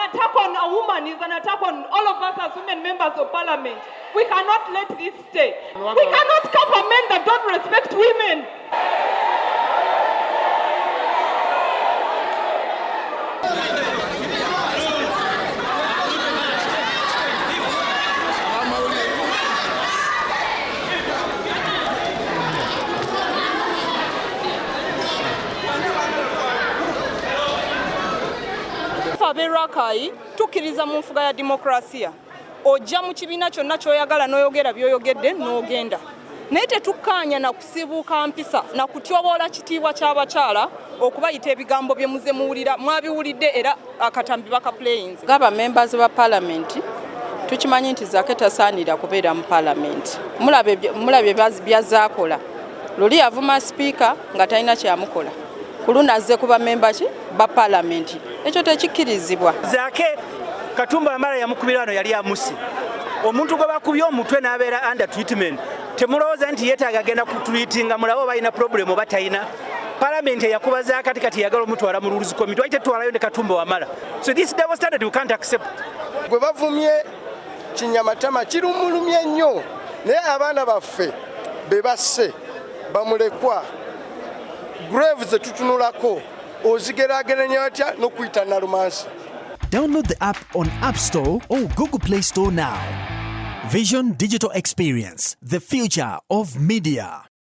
attack on a woman is an attack on all of us as women members of parliament. We cannot let this stay. We cannot cover men that don't respect women. Aberakai tukiriza mu nfuga ya demokrasia ojja mu kibiina kyonna kyoyagala n'oyogera by'oyogedde n'ogenda naye tetukkaanya na kusibuuka mpisa na kutyoboola kitiibwa ky'abakyala okubayita ebigambo bye muze muwulira mwabiwulidde era akatambi bakaplayinze. Gaba members ba parliament tukimanyi nti Zaake tasaanira kubeera mu parliament. Mulabye byazaakola luli avuma speaker nga talina kyamukola kuluna azze kuba member ki ba parliament ekyo tekikkirizibwa. Zaake Katumba amala yamukubira wano yali amusi omuntu gwe bakubye omutwe n'abeera under treatment temulowooza nti yeetaaga agenda kutreatinga mulabo balina problem oba talina. Parliament yakuba Zaake kati yagala omutwala mu rules committee wajja twalayo ne Katumba wamala. So this double standard we can't accept. Gwe bavumye kinyamatama kirumulumye nnyo naye abaana baffe be basse bamulekwa graves tutunulako ozigerageranya atya n'okuyita nalumansi. Download the app on App Store or Google Play Store now. Vision Digital Experience, the future of media.